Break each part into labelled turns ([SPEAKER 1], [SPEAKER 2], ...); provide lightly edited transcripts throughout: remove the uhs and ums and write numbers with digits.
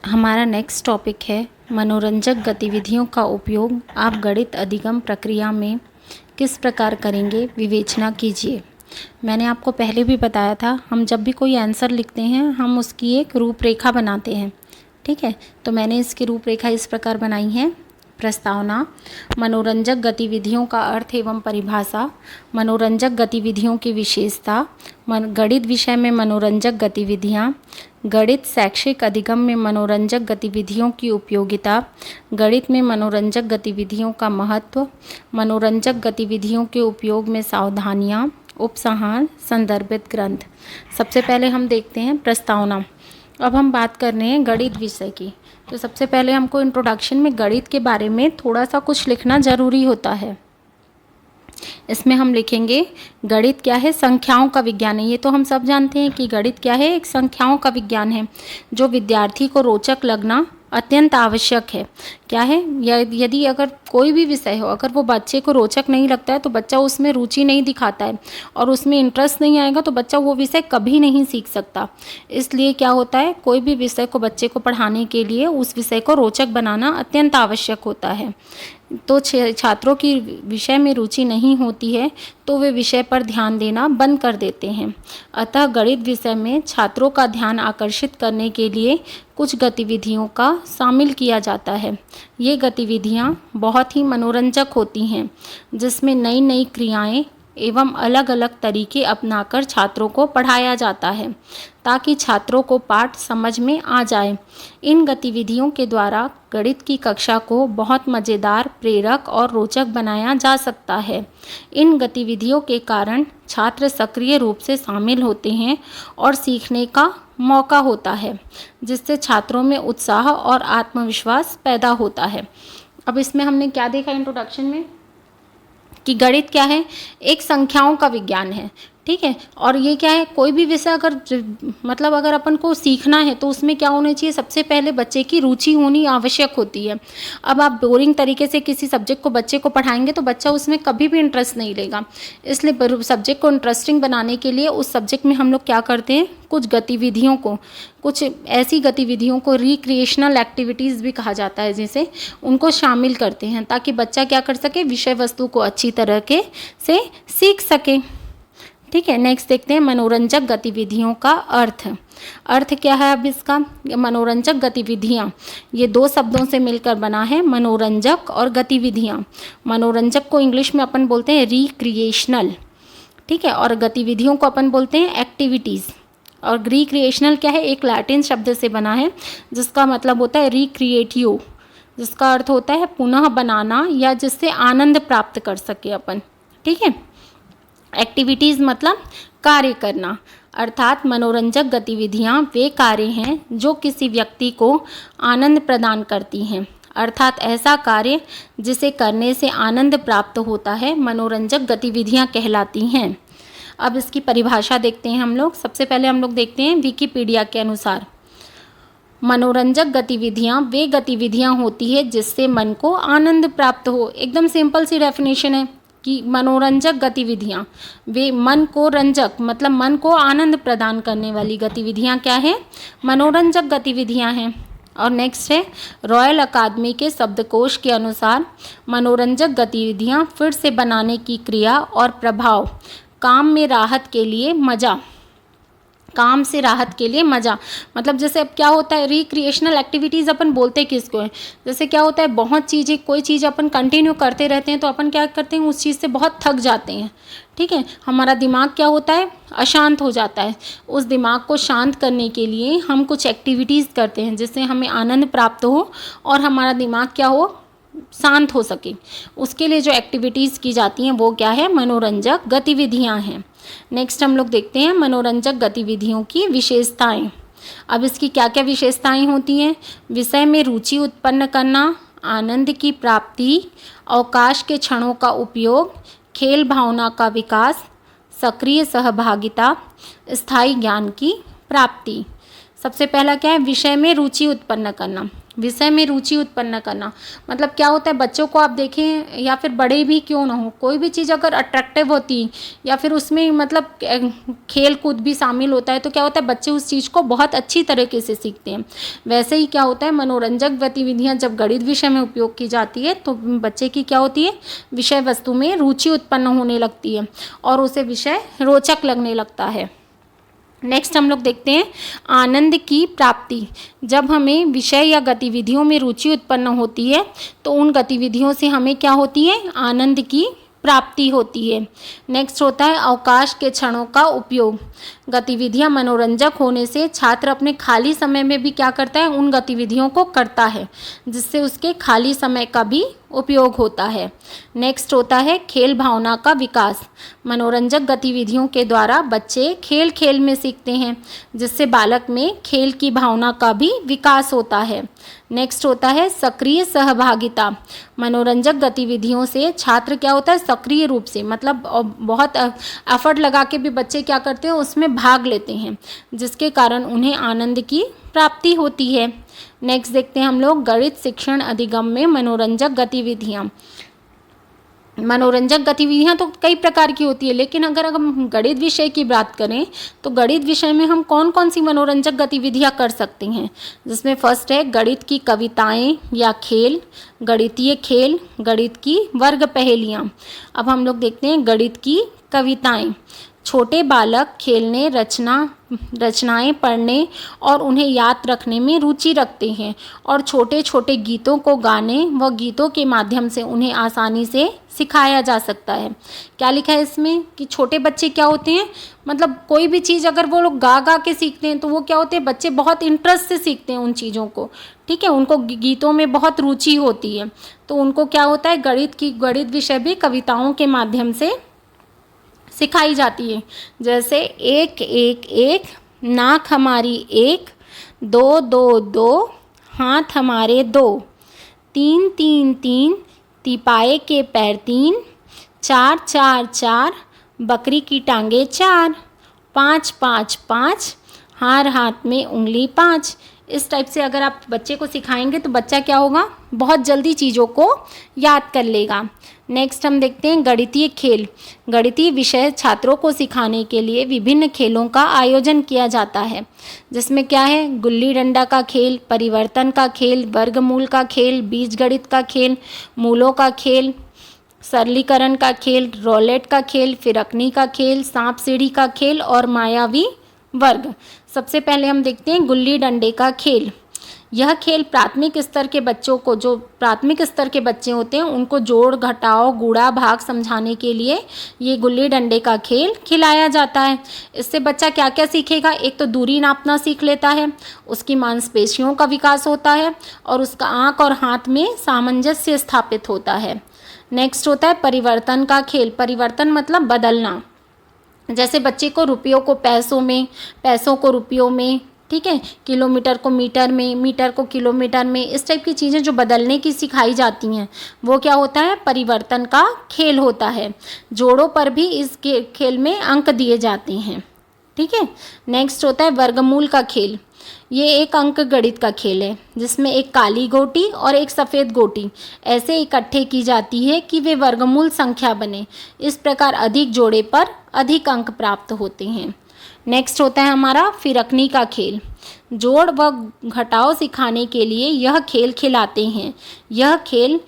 [SPEAKER 1] हमारा next topic है मनोरंजक गतिविधियों का उपयोग आप गणित अधिगम प्रक्रिया में किस प्रकार करेंगे, विवेचना कीजिए। मैंने आपको पहले भी बताया था, हम जब भी कोई आंसर लिखते हैं हम उसकी एक रूपरेखा बनाते हैं। ठीक है, तो मैंने इसकी रूपरेखा इस प्रकार बनाई है। प्रस्तावना, मनोरंजक गतिविधियों का अर्थ एवं परिभाषा, मनोरंजक गतिविधियों की विशेषता, गणित विषय में मनोरंजक गतिविधियाँ, गणित शैक्षिक अधिगम में मनोरंजक गतिविधियों की उपयोगिता, गणित में मनोरंजक गतिविधियों का महत्व, मनोरंजक गतिविधियों के उपयोग में सावधानियाँ, उपसंहार, संदर्भित ग्रंथ। सबसे पहले हम देखते हैं प्रस्तावना। अब हम बात कर रहे हैं गणित विषय की। तो सबसे पहले हमको इंट्रोडक्शन में गणित के बारे में थोड़ा सा कुछ लिखना ज़रूरी होता है। इसमें हम लिखेंगे गणित क्या है, संख्याओं का विज्ञान है। ये तो हम सब जानते हैं कि गणित क्या है, एक संख्याओं का विज्ञान है जो विद्यार्थी को रोचक लगना अत्यंत आवश्यक है। क्या है, यदि अगर कोई भी विषय हो, अगर वो बच्चे को रोचक नहीं लगता है तो बच्चा उसमें रुचि नहीं दिखाता है और उसमें इंटरेस्ट नहीं आएगा तो बच्चा वो विषय कभी नहीं सीख सकता। इसलिए क्या होता है, कोई भी विषय को बच्चे को पढ़ाने के लिए उस विषय को रोचक बनाना अत्यंत आवश्यक होता है। तो छात्रों की विषय में रुचि नहीं होती है तो वे विषय पर ध्यान देना बंद कर देते हैं। अतः गणित विषय में छात्रों का ध्यान आकर्षित करने के लिए कुछ गतिविधियों का शामिल किया जाता है। ये गतिविधियाँ बहुत ही मनोरंजक होती हैं, जिसमें नई नई क्रियाएं एवं अलग अलग तरीके अपनाकर छात्रों को पढ़ाया जाता है ताकि छात्रों को पाठ समझ में आ जाए। इन गतिविधियों के द्वारा गणित की कक्षा को बहुत मज़ेदार, प्रेरक और रोचक बनाया जा सकता है। इन गतिविधियों के कारण छात्र सक्रिय रूप से शामिल होते हैं और सीखने का मौका होता है, जिससे छात्रों में उत्साह और आत्मविश्वास पैदा होता है। अब इसमें हमने क्या देखा इंट्रोडक्शन में कि गणित क्या है, एक संख्याओं का विज्ञान है। ठीक है, और ये क्या है, कोई भी विषय अगर अपन को सीखना है तो उसमें क्या होना चाहिए, सबसे पहले बच्चे की रुचि होनी आवश्यक होती है। अब आप बोरिंग तरीके से किसी सब्जेक्ट को बच्चे को पढ़ाएंगे तो बच्चा उसमें कभी भी इंटरेस्ट नहीं लेगा। इसलिए सब्जेक्ट को इंटरेस्टिंग बनाने के लिए उस सब्जेक्ट में हम लोग क्या करते हैं, कुछ ऐसी गतिविधियों को रिक्रिएशनल एक्टिविटीज़ भी कहा जाता है, जैसे उनको शामिल करते हैं ताकि बच्चा क्या कर सके, विषय वस्तु को अच्छी तरह से सीख सके। ठीक है, नेक्स्ट देखते हैं मनोरंजक गतिविधियों का अर्थ क्या है। अब इसका मनोरंजक गतिविधियाँ, ये दो शब्दों से मिलकर बना है, मनोरंजक और गतिविधियाँ। मनोरंजक को इंग्लिश में अपन बोलते हैं रिक्रिएशनल, ठीक है, और गतिविधियों को अपन बोलते हैं एक्टिविटीज़। और रिक्रिएशनल क्या है, एक लैटिन शब्द से बना है जिसका मतलब होता है रिक्रिएटिव, जिसका अर्थ होता है पुनः बनाना या जिससे आनंद प्राप्त कर सके अपन। ठीक है, एक्टिविटीज़ मतलब कार्य करना, अर्थात मनोरंजक गतिविधियाँ वे कार्य हैं जो किसी व्यक्ति को आनंद प्रदान करती हैं, अर्थात ऐसा कार्य जिसे करने से आनंद प्राप्त होता है मनोरंजक गतिविधियाँ कहलाती हैं। अब इसकी परिभाषा देखते हैं हम लोग। सबसे पहले हम लोग देखते हैं विकिपीडिया के अनुसार, मनोरंजक गतिविधियाँ वे गतिविधियाँ होती है जिससे मन को आनंद प्राप्त हो। एकदम सिंपल सी डेफिनेशन है कि मनोरंजक गतिविधियाँ वे मन को रंजक मतलब मन को आनंद प्रदान करने वाली गतिविधियाँ क्या है, मनोरंजक गतिविधियाँ हैं। और नेक्स्ट है रॉयल अकादमी के शब्दकोश के अनुसार, मनोरंजक गतिविधियाँ फिर से बनाने की क्रिया और प्रभाव, काम से राहत के लिए मज़ा। मतलब जैसे अब क्या होता है, रिक्रिएशनल एक्टिविटीज़ अपन बोलते किसको है, जैसे क्या होता है, बहुत चीज़ें कोई चीज़ अपन कंटिन्यू करते रहते हैं तो अपन क्या करते हैं, उस चीज़ से बहुत थक जाते हैं। ठीक है, हमारा दिमाग क्या होता है, अशांत हो जाता है। उस दिमाग को शांत करने के लिए हम कुछ एक्टिविटीज़ करते हैं जिससे हमें आनंद प्राप्त हो और हमारा दिमाग क्या हो, शांत हो सके। उसके लिए जो एक्टिविटीज़ की जाती हैं वो क्या है, मनोरंजक गतिविधियाँ हैं। नेक्स्ट हम लोग देखते हैं मनोरंजक गतिविधियों की विशेषताएं। अब इसकी क्या क्या विशेषताएं होती हैं, विषय में रुचि उत्पन्न करना, आनंद की प्राप्ति, अवकाश के क्षणों का उपयोग, खेल भावना का विकास, सक्रिय सहभागिता, स्थायी ज्ञान की प्राप्ति। सबसे पहला क्या है, विषय में रुचि उत्पन्न करना। विषय में रुचि उत्पन्न करना मतलब क्या होता है, बच्चों को आप देखें या फिर बड़े भी क्यों ना हो, कोई भी चीज़ अगर अट्रैक्टिव होती या फिर उसमें मतलब खेल कूद भी शामिल होता है तो क्या होता है, बच्चे उस चीज़ को बहुत अच्छी तरीके से सीखते हैं। वैसे ही क्या होता है, मनोरंजक गतिविधियाँ जब गणित विषय में उपयोग की जाती है तो बच्चे की क्या होती है, विषय वस्तु में रुचि उत्पन्न होने लगती है और उसे विषय रोचक लगने लगता है। नेक्स्ट हम लोग देखते हैं आनंद की प्राप्ति। जब हमें विषय या गतिविधियों में रुचि उत्पन्न होती है तो उन गतिविधियों से हमें क्या होती है, आनंद की प्राप्ति होती है। नेक्स्ट होता है अवकाश के क्षणों का उपयोग। गतिविधियां मनोरंजक होने से छात्र अपने खाली समय में भी क्या करता है, उन गतिविधियों को करता है जिससे उसके खाली समय का भी उपयोग होता है। नेक्स्ट होता है खेल भावना का विकास। मनोरंजक गतिविधियों के द्वारा बच्चे खेल खेल में सीखते हैं जिससे बालक में खेल की भावना का भी विकास होता है। नेक्स्ट होता है सक्रिय सहभागिता। मनोरंजक गतिविधियों से छात्र क्या होता है, सक्रिय रूप से मतलब बहुत एफर्ट लगा के भी बच्चे क्या करते हैं, उसमें भाग लेते हैं जिसके कारण उन्हें आनंद की प्राप्ति होती है। नेक्स्ट देखते हैं हम लोग गणित शिक्षण अधिगम में मनोरंजक गतिविधियाँ। मनोरंजक गतिविधियाँ तो कई प्रकार की होती है, लेकिन अगर हम गणित विषय की बात करें तो गणित विषय में हम कौन कौन सी मनोरंजक गतिविधियाँ कर सकते हैं, जिसमें फर्स्ट है गणित की कविताएं या खेल, गणितीय खेल, गणित की वर्ग पहेलियाँ। अब हम लोग देखते हैं गणित की कविताएं। छोटे बालक खेलने, रचनाएं पढ़ने और उन्हें याद रखने में रुचि रखते हैं और छोटे छोटे गीतों को गाने व गीतों के माध्यम से उन्हें आसानी से सिखाया जा सकता है। क्या लिखा है इसमें कि छोटे बच्चे क्या होते हैं, मतलब कोई भी चीज़ अगर वो लोग गा गा के सीखते हैं तो वो क्या होते हैं, बच्चे बहुत इंटरेस्ट से सीखते हैं उन चीज़ों को, ठीक है, उनको गीतों में बहुत रुचि होती है तो उनको क्या होता है, गणित विषय भी कविताओं के माध्यम से सिखाई जाती है। जैसे एक एक एक, नाक हमारी एक, दो दो दो, हाथ हमारे दो, तीन तीन तीन, तिपाए के पैर तीन, चार चार चार, बकरी की टांगे चार, पाँच पाँच पाँच, हार हाथ में उंगली पाँच। इस टाइप से अगर आप बच्चे को सिखाएंगे तो बच्चा क्या होगा, बहुत जल्दी चीज़ों को याद कर लेगा। नेक्स्ट हम देखते हैं गणितीय खेल। गणितीय विषय छात्रों को सिखाने के लिए विभिन्न खेलों का आयोजन किया जाता है, जिसमें क्या है, गुल्ली डंडा का खेल, परिवर्तन का खेल, वर्गमूल का खेल, बीजगणित का खेल, मूलों का खेल, सरलीकरण का खेल, रोलेट का खेल, फिरकनी का खेल, सांप सीढ़ी का खेल और मायावी वर्ग। सबसे पहले हम देखते हैं गुल्ली डंडे का खेल। यह खेल प्राथमिक स्तर के बच्चों को, जो प्राथमिक स्तर के बच्चे होते हैं उनको जोड़ घटाव गुणा भाग समझाने के लिए ये गुल्ली डंडे का खेल खिलाया जाता है। इससे बच्चा क्या क्या सीखेगा, एक तो दूरी नापना सीख लेता है, उसकी मांसपेशियों का विकास होता है और उसका आँख और हाथ में सामंजस्य स्थापित होता है। नेक्स्ट होता है परिवर्तन का खेल। परिवर्तन मतलब बदलना, जैसे बच्चे को रुपयों को पैसों में, पैसों को रुपयों में, ठीक है, किलोमीटर को मीटर में, मीटर को किलोमीटर में, इस टाइप की चीज़ें जो बदलने की सिखाई जाती हैं वो क्या होता है, परिवर्तन का खेल होता है। जोड़ों पर भी इस खेल में अंक दिए जाते हैं, ठीक है। नेक्स्ट होता है वर्गमूल का खेल। ये एक अंक गणित का खेल है जिसमें एक काली गोटी और एक सफ़ेद गोटी ऐसे इकट्ठे की जाती है कि वे वर्गमूल संख्या बने। इस प्रकार अधिक जोड़े पर अधिक अंक प्राप्त होते हैं। नेक्स्ट होता है हमारा फिरकनी का खेल। जोड़ व घटाव सिखाने के लिए यह खेल खिलाते हैं। यह खेल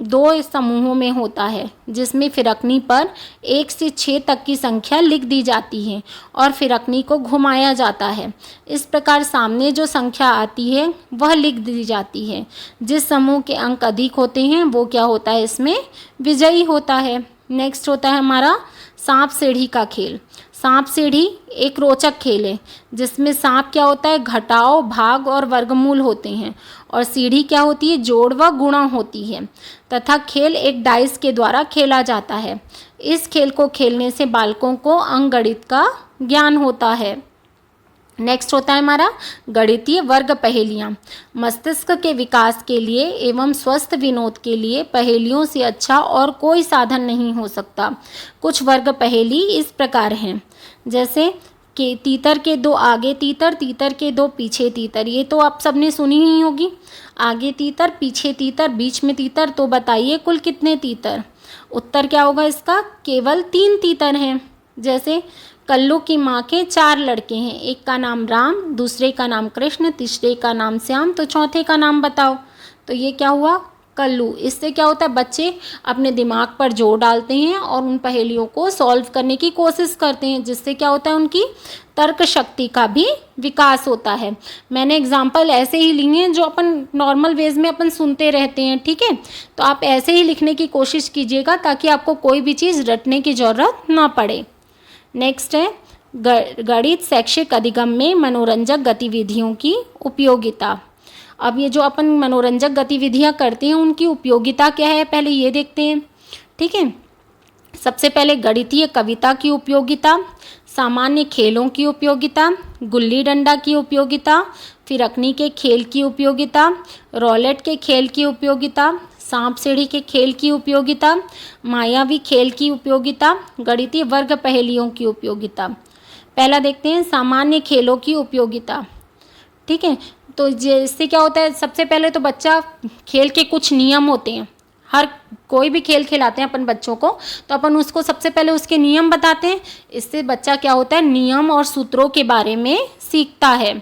[SPEAKER 1] दो समूहों में होता है जिसमें फिरकनी पर 1 से 6 तक की संख्या लिख दी जाती है और फिरकनी को घुमाया जाता है। इस प्रकार सामने जो संख्या आती है वह लिख दी जाती है। जिस समूह के अंक अधिक होते हैं वो क्या होता है, इसमें विजयी होता है। नेक्स्ट होता है हमारा सांप सीढ़ी का खेल। सांप सीढ़ी एक रोचक खेल है जिसमें सांप क्या होता है, घटाव भाग और वर्गमूल होते हैं और सीढ़ी क्या होती है, जोड़ व गुणा होती है तथा खेल एक डाइस के द्वारा खेला जाता है। इस खेल को खेलने से बालकों को अंकगणित का ज्ञान होता है। नेक्स्ट होता है हमारा गणितीय वर्ग पहेलियाँ। मस्तिष्क के विकास के लिए एवं स्वस्थ विनोद के लिए पहेलियों से अच्छा और कोई साधन नहीं हो सकता। कुछ वर्ग पहेली इस प्रकार हैं, जैसे के तीतर के दो आगे तीतर, तीतर के दो पीछे तीतर, ये तो आप सबने सुनी ही होगी। आगे तीतर, पीछे तीतर, बीच में तीतर, तो बताइए कुल कितने तीतर। उत्तर क्या होगा इसका, केवल 3 तीतर हैं। जैसे कल्लू की माँ के 4 लड़के हैं, एक का नाम राम, दूसरे का नाम कृष्ण, तीसरे का नाम श्याम, तो चौथे का नाम बताओ। तो ये क्या हुआ, कल्लू। इससे क्या होता है, बच्चे अपने दिमाग पर जोर डालते हैं और उन पहेलियों को सॉल्व करने की कोशिश करते हैं, जिससे क्या होता है, उनकी तर्क शक्ति का भी विकास होता है। मैंने एग्जाम्पल ऐसे ही लिए हैं जो अपन नॉर्मल वेज में अपन सुनते रहते हैं, ठीक है। तो आप ऐसे ही लिखने की कोशिश कीजिएगा ताकि आपको कोई भी चीज़ रटने की ज़रूरत ना पड़े। नेक्स्ट है गणित शैक्षिक अधिगम में मनोरंजक गतिविधियों की उपयोगिता। अब ये जो अपन मनोरंजक गतिविधियाँ करते हैं उनकी उपयोगिता क्या है, पहले ये देखते हैं, ठीक है। सबसे पहले गणितीय कविता की उपयोगिता, सामान्य खेलों की उपयोगिता, गुल्ली डंडा की उपयोगिता, फिरकनी के खेल की उपयोगिता, रॉलेट के खेल की उपयोगिता, सांप सीढ़ी के खेल की उपयोगिता, मायावी खेल की उपयोगिता, गणितीय वर्ग पहेलियों की उपयोगिता। पहला देखते हैं सामान्य खेलों की उपयोगिता, ठीक है। तो इससे क्या होता है, सबसे पहले तो बच्चा खेल के कुछ नियम होते हैं, हर कोई भी खेल खिलाते हैं अपन बच्चों को, तो अपन उसको सबसे पहले उसके नियम बताते हैं। इससे बच्चा क्या होता है, नियम और सूत्रों के बारे में सीखता है।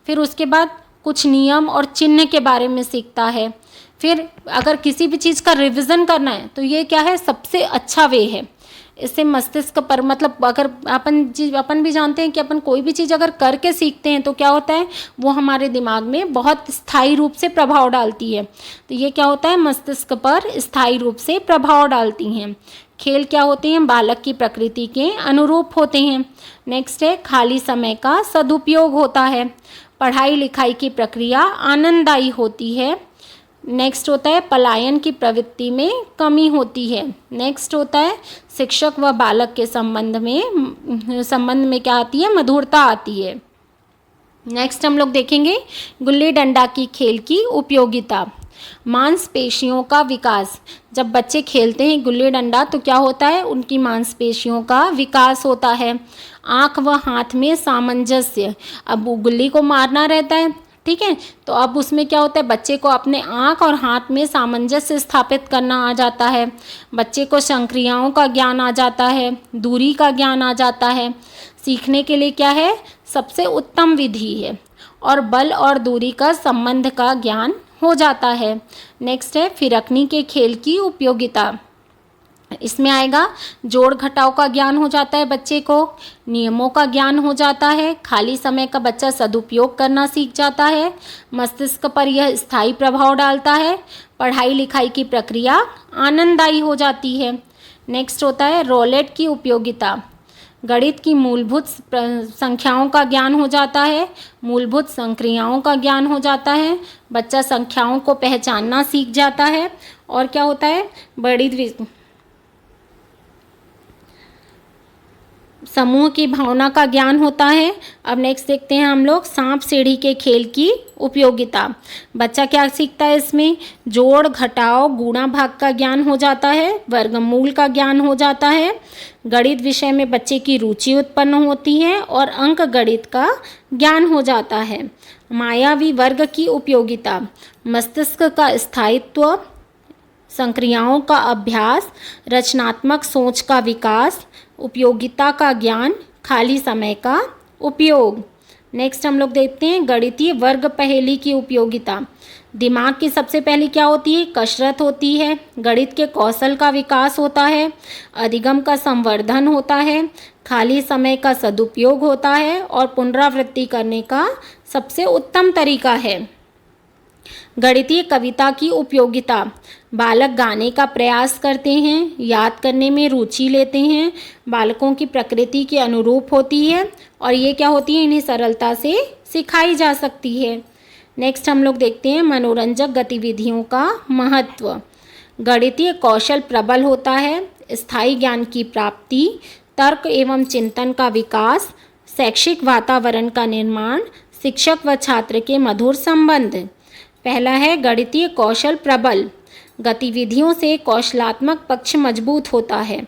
[SPEAKER 1] फिर उसके बाद कुछ नियम और चिन्ह के बारे में सीखता है। फिर अगर किसी भी चीज़ का रिवीजन करना है तो ये क्या है, सबसे अच्छा वे है। इससे मस्तिष्क पर, मतलब अगर अपन भी जानते हैं कि अपन कोई भी चीज़ अगर करके सीखते हैं तो क्या होता है, वो हमारे दिमाग में बहुत स्थायी रूप से प्रभाव डालती है। तो ये क्या होता है, मस्तिष्क पर स्थायी रूप से प्रभाव डालती हैं। खेल क्या होते हैं, बालक की प्रकृति के अनुरूप होते हैं। नेक्स्ट है खाली समय का सदुपयोग होता है, पढ़ाई लिखाई की प्रक्रिया आनंददायी होती है। नेक्स्ट होता है पलायन की प्रवृत्ति में कमी होती है। नेक्स्ट होता है शिक्षक व बालक के संबंध में क्या आती है, मधुरता आती है। नेक्स्ट हम लोग देखेंगे गुल्ली डंडा की खेल की उपयोगिता, मांसपेशियों का विकास। जब बच्चे खेलते हैं गुल्ली डंडा तो क्या होता है, उनकी मांसपेशियों का विकास होता है। आँख व हाथ में सामंजस्य, अब गुल्ली को मारना रहता है, ठीक है, तो अब उसमें क्या होता है, बच्चे को अपने आँख और हाथ में सामंजस्य स्थापित करना आ जाता है। बच्चे को संक्रियाओं का ज्ञान आ जाता है, दूरी का ज्ञान आ जाता है। सीखने के लिए क्या है, सबसे उत्तम विधि है, और बल और दूरी का संबंध का ज्ञान हो जाता है। नेक्स्ट है फिरकनी के खेल की उपयोगिता। इसमें आएगा जोड़ घटाव का ज्ञान हो जाता है बच्चे को, नियमों का ज्ञान हो जाता है, खाली समय का बच्चा सदुपयोग करना सीख जाता है, मस्तिष्क पर यह स्थायी प्रभाव डालता है, पढ़ाई लिखाई की प्रक्रिया आनंददायी हो जाती है। नेक्स्ट होता है रोलेट की उपयोगिता, गणित की मूलभूत संख्याओं का ज्ञान हो जाता है, मूलभूत संक्रियाओं का ज्ञान हो जाता है, बच्चा संख्याओं को पहचानना सीख जाता है, और क्या होता है बड़ी समूह की भावना का ज्ञान होता है। अब नेक्स्ट देखते हैं हम लोग सांप सीढ़ी के खेल की उपयोगिता। बच्चा क्या सीखता है इसमें, जोड़ घटाव गुणा भाग का ज्ञान हो जाता है, वर्गमूल का ज्ञान हो जाता है, गणित विषय में बच्चे की रुचि उत्पन्न होती है और अंक गणित का ज्ञान हो जाता है। मायावी वर्ग की उपयोगिता, मस्तिष्क का स्थायित्व, संक्रियाओं का अभ्यास, रचनात्मक सोच का विकास, उपयोगिता का ज्ञान, खाली समय का उपयोग। नेक्स्ट हम लोग देखते हैं गणितीय वर्ग पहेली की उपयोगिता। दिमाग की सबसे पहली क्या होती है, कसरत होती है, गणित के कौशल का विकास होता है, अधिगम का संवर्धन होता है, खाली समय का सदुपयोग होता है, और पुनरावृत्ति करने का सबसे उत्तम तरीका है। गणितीय कविता की उपयोगिता, बालक गाने का प्रयास करते हैं, याद करने में रुचि लेते हैं, बालकों की प्रकृति के अनुरूप होती है, और ये क्या होती है, इन्हें सरलता से सिखाई जा सकती है। नेक्स्ट हम लोग देखते हैं मनोरंजक गतिविधियों का महत्व। गणितीय कौशल प्रबल होता है, स्थायी ज्ञान की प्राप्ति, तर्क एवं चिंतन का विकास, शैक्षिक वातावरण का निर्माण, शिक्षक व छात्र के मधुर संबंध। पहला है गणितीय कौशल प्रबल। गतिविधियों से कौशलात्मक पक्ष मजबूत होता है,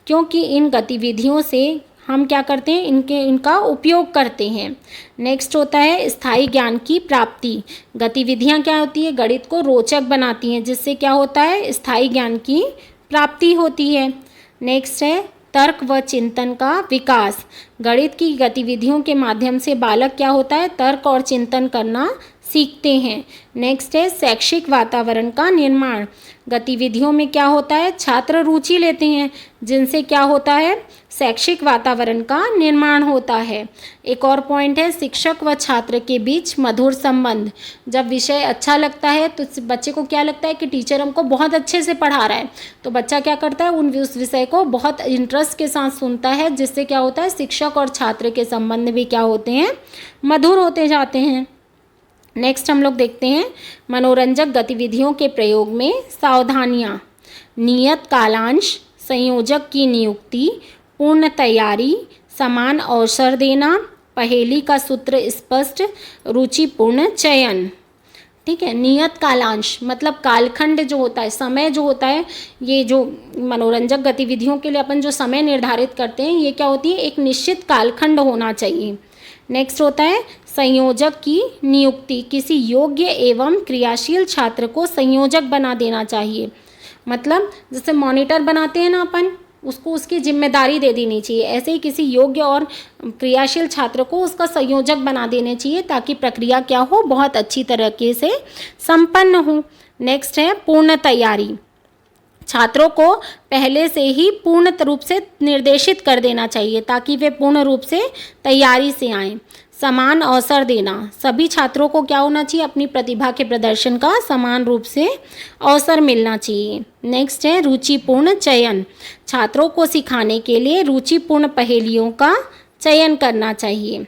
[SPEAKER 1] क्योंकि इन गतिविधियों से हम क्या करते हैं, इनका उपयोग करते हैं। नेक्स्ट होता है स्थायी ज्ञान की प्राप्ति। गतिविधियाँ क्या होती है, गणित को रोचक बनाती हैं, जिससे क्या होता है, स्थायी ज्ञान की प्राप्ति होती है। नेक्स्ट है तर्क व चिंतन का विकास। गणित की गतिविधियों के माध्यम से बालक क्या होता है, तर्क और चिंतन करना सीखते हैं। नेक्स्ट है शैक्षिक वातावरण का निर्माण। गतिविधियों में क्या होता है, छात्र रुचि लेते हैं, जिनसे क्या होता है, शैक्षिक वातावरण का निर्माण होता है। एक और पॉइंट है शिक्षक व छात्र के बीच मधुर संबंध। जब विषय अच्छा लगता है तो बच्चे को क्या लगता है कि टीचर हमको बहुत अच्छे से पढ़ा रहा है, तो बच्चा क्या करता है, उस विषय को बहुत इंटरेस्ट के साथ सुनता है, जिससे क्या होता है, शिक्षक और छात्र के संबंध भी क्या होते हैं, मधुर होते जाते हैं। नेक्स्ट हम लोग देखते हैं मनोरंजक गतिविधियों के प्रयोग में सावधानियाँ। नियत कालांश, संयोजक की नियुक्ति, पूर्ण तैयारी, समान अवसर देना, पहेली का सूत्र स्पष्ट, रुचिपूर्ण चयन। ठीक है, नियत कालांश मतलब कालखंड जो होता है, समय जो होता है, ये जो मनोरंजक गतिविधियों के लिए अपन जो समय निर्धारित करते हैं, ये क्या होती है, एक निश्चित कालखंड होना चाहिए। नेक्स्ट होता है संयोजक की नियुक्ति। किसी योग्य एवं क्रियाशील छात्र को संयोजक बना देना चाहिए। मतलब जैसे मॉनिटर बनाते हैं ना अपन, उसको उसकी जिम्मेदारी दे देनी चाहिए। ऐसे ही किसी योग्य और क्रियाशील छात्र को उसका संयोजक बना देने चाहिए, ताकि प्रक्रिया क्या हो, बहुत अच्छी तरीके से संपन्न हो। नेक्स्ट है पूर्ण तैयारी। छात्रों को पहले से ही पूर्ण रूप से निर्देशित कर देना चाहिए, ताकि वे पूर्ण रूप से तैयारी से आएँ। समान अवसर देना। सभी छात्रों को क्या होना चाहिए, अपनी प्रतिभा के प्रदर्शन का समान रूप से अवसर मिलना चाहिए। नेक्स्ट है रुचिपूर्ण चयन। छात्रों को सिखाने के लिए रुचिपूर्ण पहेलियों का चयन करना चाहिए।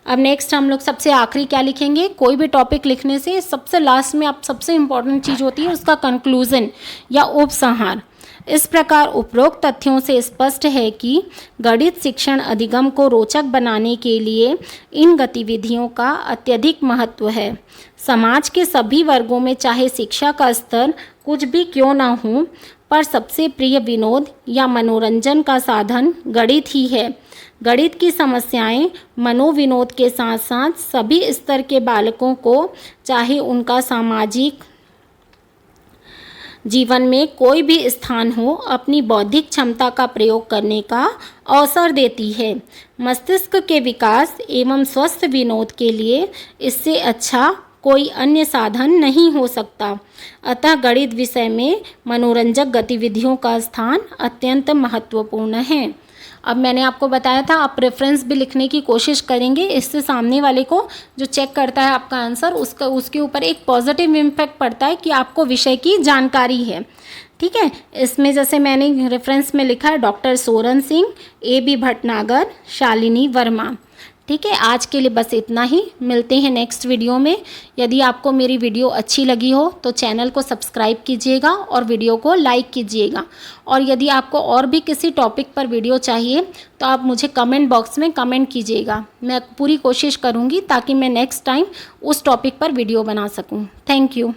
[SPEAKER 1] अब नेक्स्ट हम लोग सबसे आखिरी क्या लिखेंगे, कोई भी टॉपिक लिखने से सबसे लास्ट में अब सबसे इम्पॉर्टेंट चीज़ होती है उसका कंक्लूजन या उपसंहार। इस प्रकार उपरोक्त तथ्यों से स्पष्ट है कि गणित शिक्षण अधिगम को रोचक बनाने के लिए इन गतिविधियों का अत्यधिक महत्व है। समाज के सभी वर्गों में चाहे शिक्षा का स्तर कुछ भी क्यों ना हो, पर सबसे प्रिय विनोद या मनोरंजन का साधन गणित ही है। गणित की समस्याएं मनोविनोद के साथ साथ सभी स्तर के बालकों को, चाहे उनका सामाजिक जीवन में कोई भी स्थान हो, अपनी बौद्धिक क्षमता का प्रयोग करने का अवसर देती है। मस्तिष्क के विकास एवं स्वस्थ विनोद के लिए इससे अच्छा कोई अन्य साधन नहीं हो सकता। अतः गणित विषय में मनोरंजक गतिविधियों का स्थान अत्यंत महत्वपूर्ण है। अब मैंने आपको बताया था, आप रेफरेंस भी लिखने की कोशिश करेंगे, इससे सामने वाले को जो चेक करता है आपका आंसर, उसके ऊपर एक पॉजिटिव इम्पैक्ट पड़ता है कि आपको विषय की जानकारी है। ठीक है, इसमें जैसे मैंने रेफरेंस में लिखा है डॉक्टर सोरन सिंह, AB भटनागर, शालिनी वर्मा। ठीक है, आज के लिए बस इतना ही। मिलते हैं नेक्स्ट वीडियो में। यदि आपको मेरी वीडियो अच्छी लगी हो तो चैनल को सब्सक्राइब कीजिएगा और वीडियो को लाइक कीजिएगा। और यदि आपको और भी किसी टॉपिक पर वीडियो चाहिए तो आप मुझे कमेंट बॉक्स में कमेंट कीजिएगा। मैं पूरी कोशिश करूँगी ताकि मैं नेक्स्ट टाइम उस टॉपिक पर वीडियो बना सकूँ। Thank you.